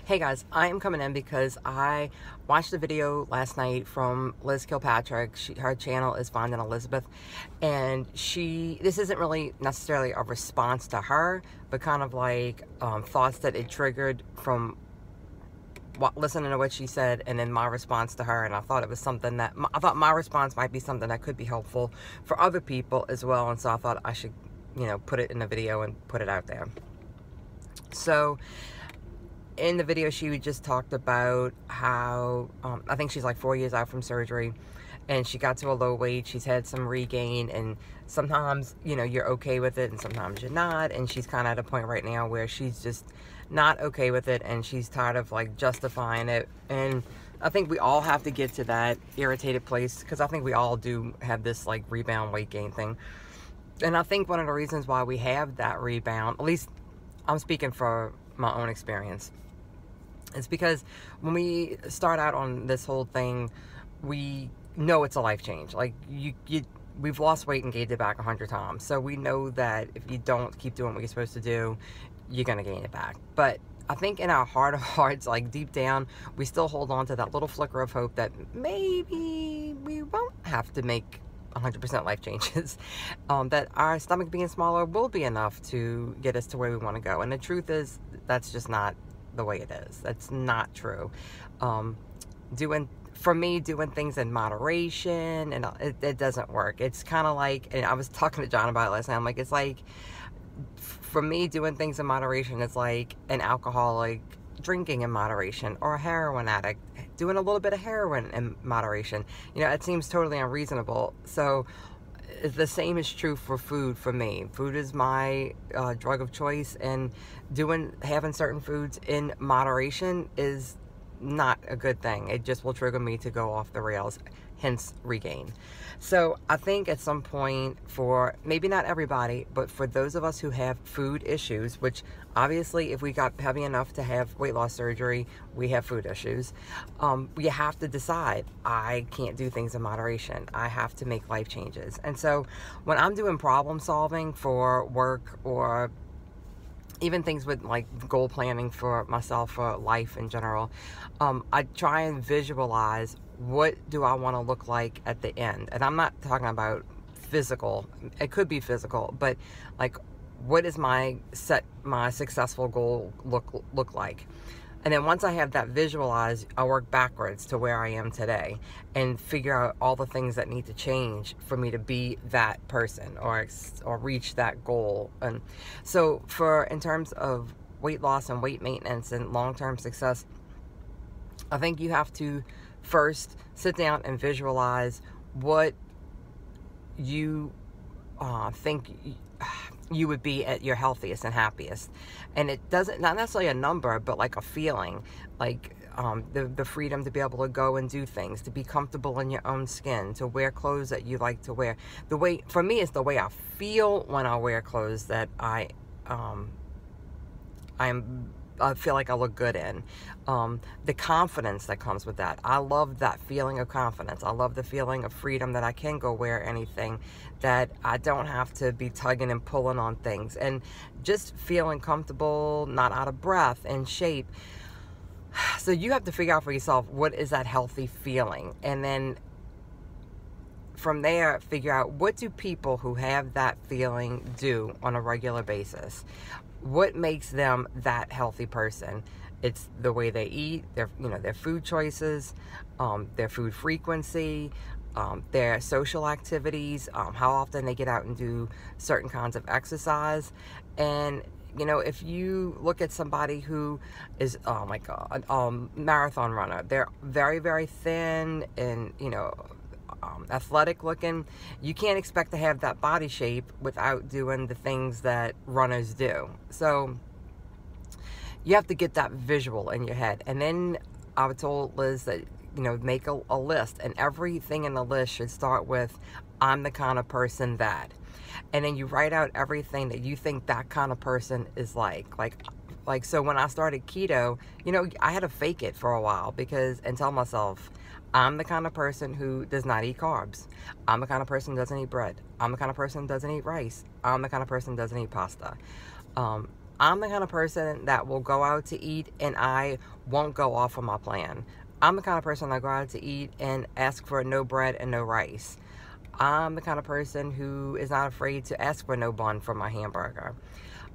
Hey guys, I am coming in because I watched a video last night from Liz Kilpatrick. Her channel is Finding Elizabeth, and this isn't really necessarily a response to her, but kind of like thoughts that it triggered from listening to what she said, and then my response to her. And I thought it was something that I thought my response might be something that could be helpful for other people as well. And so I thought I should, put it in a video and put it out there. So in the video, she just talked about how, I think she's like 4 years out from surgery, and she got to a low weight. She's had some regain, and sometimes, you're okay with it, and sometimes you're not. And she's kind of at a point right now where she's just not okay with it, and she's tired of like justifying it. And I think we all have to get to that irritated place, because I think we all do have this like rebound weight gain thing. And I think one of the reasons why we have that rebound, at least I'm speaking for my own experience, it's because when we start out on this whole thing, we know it's a life change. Like we've lost weight and gained it back 100 times. So we know that if you don't keep doing what you're supposed to do, you're going to gain it back. But I think in our heart of hearts, like deep down, we still hold on to that little flicker of hope that maybe we won't have to make 100% life changes. That our stomach being smaller will be enough to get us to where we want to go. And the truth is, that's just not the way it is. That's not true. For me, doing things in moderation, and it doesn't work. It's kind of like, and I was talking to John about it last night, I'm like, it's like, for me, doing things in moderation, it's like an alcoholic drinking in moderation, or a heroin addict doing a little bit of heroin in moderation. It seems totally unreasonable. So the same is true for food. For me, food is my drug of choice, and having certain foods in moderation is not a good thing. It just will trigger me to go off the rails, hence regain. So I think at some point, for maybe not everybody, but for those of us who have food issues, which obviously if we got heavy enough to have weight loss surgery, we have food issues, you have to decide, I can't do things in moderation. I have to make life changes. And so when I'm doing problem solving for work, or even things with like goal planning for myself, for life in general, I try and visualize, what do I want to look like at the end? And I'm not talking about physical. It could be physical, but like, what is my successful goal look like? And then once I have that visualized, I work backwards to where I am today and figure out all the things that need to change for me to be that person, or reach that goal. And so in terms of weight loss and weight maintenance and long-term success, I think you have to first sit down and visualize what you think you would be at your healthiest and happiest. And it doesn't, not necessarily a number, but like a feeling, like the freedom to be able to go and do things, to be comfortable in your own skin, to wear clothes that you like to wear. For me, it's the way I feel when I wear clothes that I feel like I look good in. The confidence that comes with that. I love that feeling of confidence. I love the feeling of freedom, that I can go wear anything, that I don't have to be tugging and pulling on things, and just feeling comfortable, not out of breath, in shape. So you have to figure out for yourself, what is that healthy feeling? And then from there, figure out, what do people who have that feeling do on a regular basis? What makes them that healthy person? It's the way they eat, their food choices, their food frequency, their social activities, how often they get out and do certain kinds of exercise. And if you look at somebody who is like a marathon runner, they're very, very thin and athletic looking, you can't expect to have that body shape without doing the things that runners do. So you have to get that visual in your head. And then I told Liz that, make a list, and everything in the list should start with, I'm the kind of person that. And then you write out everything that you think that kind of person is like. So when I started keto, I had to fake it for a while, and tell myself, I'm the kind of person who does not eat carbs. I'm the kind of person who doesn't eat bread. I'm the kind of person who doesn't eat rice. I'm the kind of person who doesn't eat pasta. I'm the kind of person that will go out to eat and I won't go off on my plan. I'm the kind of person that go out to eat and ask for no bread and no rice. I'm the kind of person who is not afraid to ask for no bun for my hamburger.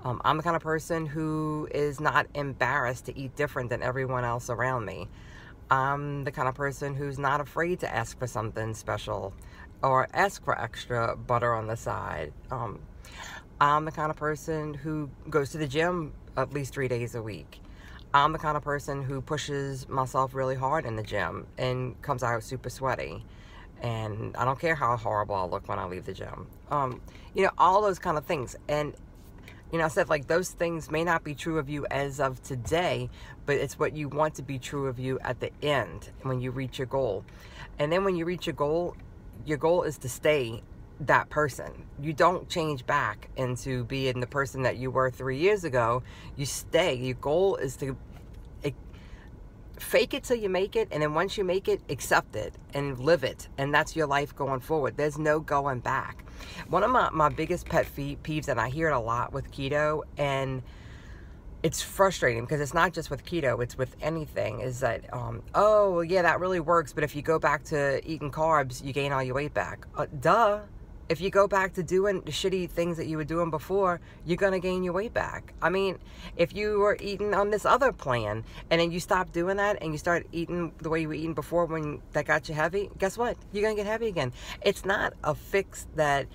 I'm the kind of person who is not embarrassed to eat different than everyone else around me. I'm the kind of person who's not afraid to ask for something special or ask for extra butter on the side. I'm the kind of person who goes to the gym at least 3 days a week. I'm the kind of person who pushes myself really hard in the gym and comes out super sweaty. And I don't care how horrible I look when I leave the gym. All those kind of things. And, I said, like, those things may not be true of you as of today, but it's what you want to be true of you at the end when you reach your goal. And then when you reach your goal is to stay that person. You don't change back into being the person that you were 3 years ago. You stay. Your goal is to fake it till you make it, and then once you make it, accept it and live it, and that's your life going forward. There's no going back. One of my biggest pet peeves, and I hear it a lot with keto, and it's frustrating because it's not just with keto, it's with anything, is that oh yeah, that really works, but if you go back to eating carbs, you gain all your weight back. Duh. If you go back to doing the shitty things that you were doing before, you're going to gain your weight back. I mean, if you were eating on this other plan and then you stop doing that and you start eating the way you were eating before when that got you heavy, guess what? You're going to get heavy again. It's not a fix that,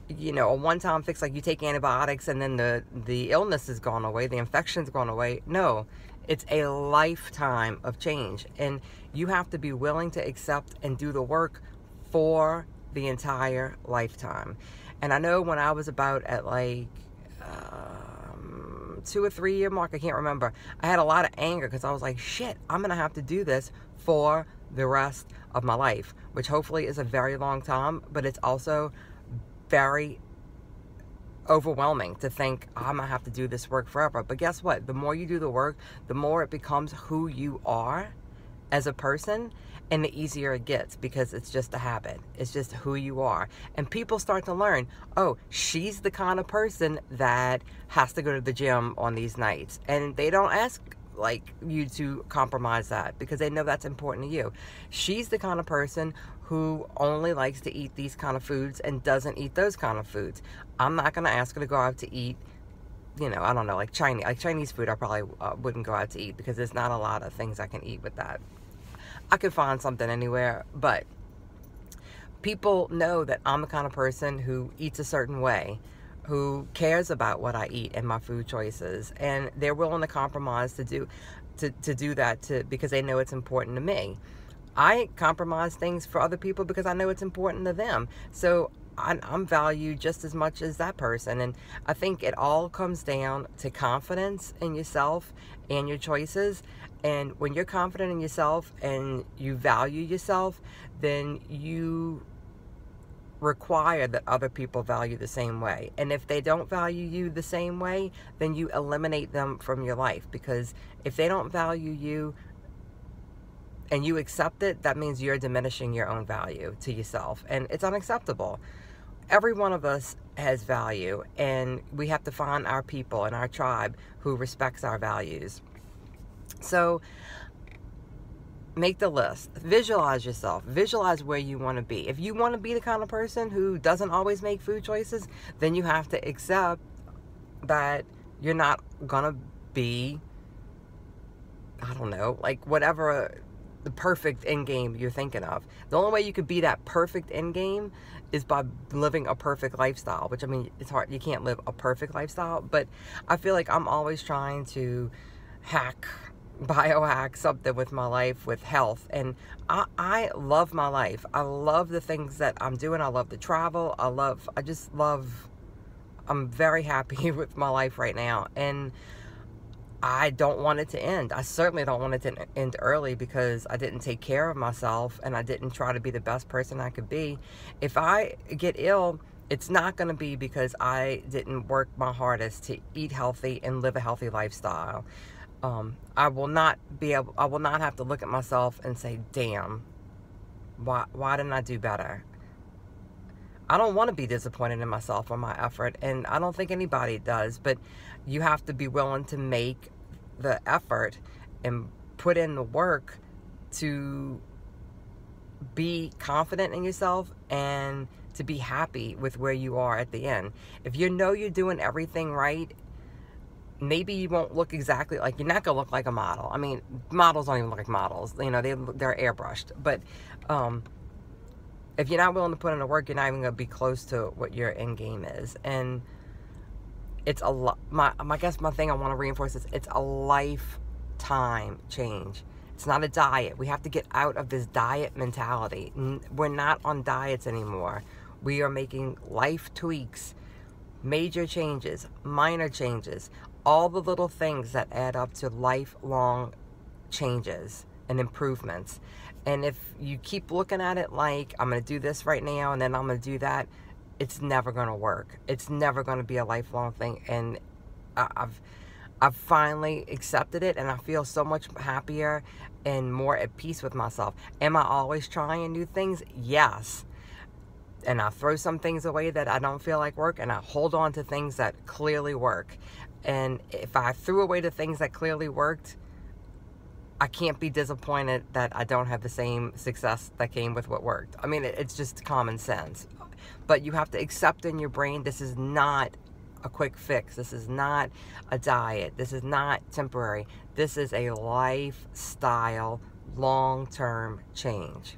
a one-time fix like you take antibiotics and then the illness is gone away, the infection's gone away. No, it's a lifetime of change. And you have to be willing to accept and do the work for the entire lifetime. And I know when I was about at like 2 or 3 year mark, I can't remember, I had a lot of anger because I was like, shit, I'm gonna have to do this for the rest of my life, which hopefully is a very long time, but it's also very overwhelming to think I'm gonna have to do this work forever. But guess what? The more you do the work, the more it becomes who you are as a person, and the easier it gets because it's just a habit. It's just who you are. And people start to learn, oh, she's the kind of person that has to go to the gym on these nights. And they don't ask like you to compromise that because they know that's important to you. She's the kind of person who only likes to eat these kind of foods and doesn't eat those kind of foods. I'm not going to ask her to go out to eat, I don't know, like Chinese food. I probably wouldn't go out to eat because there's not a lot of things I can eat with that. I could find something anywhere, but people know that I'm the kind of person who eats a certain way, who cares about what I eat and my food choices, and they're willing to compromise to do that because they know it's important to me. I compromise things for other people because I know it's important to them. So I'm valued just as much as that person. And I think it all comes down to confidence in yourself and your choices. And when you're confident in yourself and you value yourself, then you require that other people value the same way. And if they don't value you the same way, then you eliminate them from your life. Because if they don't value you and you accept it, that means you're diminishing your own value to yourself. And it's unacceptable. Every one of us has value, and we have to find our people and our tribe who respects our values. So make the list. Visualize yourself. Visualize where you want to be. If you want to be the kind of person who doesn't always make food choices, then you have to accept that you're not going to be, I don't know, like whatever the perfect end game you're thinking of. The only way you could be that perfect end game is by living a perfect lifestyle, which, I mean, it's hard. You can't live a perfect lifestyle, but I feel like I'm always trying to biohack something with my life, with health. And I love my life. I love the things that I'm doing. I love to travel. I'm very happy with my life right now. And I don't want it to end. I certainly don't want it to end early because I didn't take care of myself and I didn't try to be the best person I could be. If I get ill, it's not going to be because I didn't work my hardest to eat healthy and live a healthy lifestyle. I will not have to look at myself and say, damn, why didn't I do better? I don't want to be disappointed in myself or my effort, and I don't think anybody does, but you have to be willing to make the effort and put in the work to be confident in yourself and to be happy with where you are at the end. If you know you're doing everything right, maybe you won't look exactly like, you're not going to look like a model. I mean, models don't even look like models. You know, they're airbrushed. But if you're not willing to put in the work, you're not even going to be close to what your end game is. And it's a lot. I guess my thing I want to reinforce is it's a lifetime change. It's not a diet. We have to get out of this diet mentality. We're not on diets anymore. We are making life tweaks, major changes, minor changes, all the little things that add up to lifelong changes and improvements. And if you keep looking at it like, I'm going to do this right now and then I'm going to do that, it's never going to work. It's never going to be a lifelong thing. And I've finally accepted it, and I feel so much happier and more at peace with myself. Am I always trying new things? Yes. And I throw some things away that I don't feel like work, and I hold on to things that clearly work. And if I threw away the things that clearly worked, I can't be disappointed that I don't have the same success that came with what worked. I mean, it's just common sense. But you have to accept in your brain, this is not a quick fix. This is not a diet. This is not temporary. This is a lifestyle, long-term change.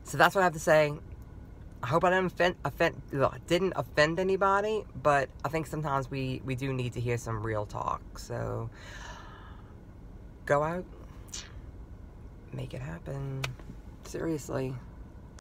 So that's what I have to say. I hope I didn't offend anybody, but I think sometimes we do need to hear some real talk. So go out, make it happen. Seriously.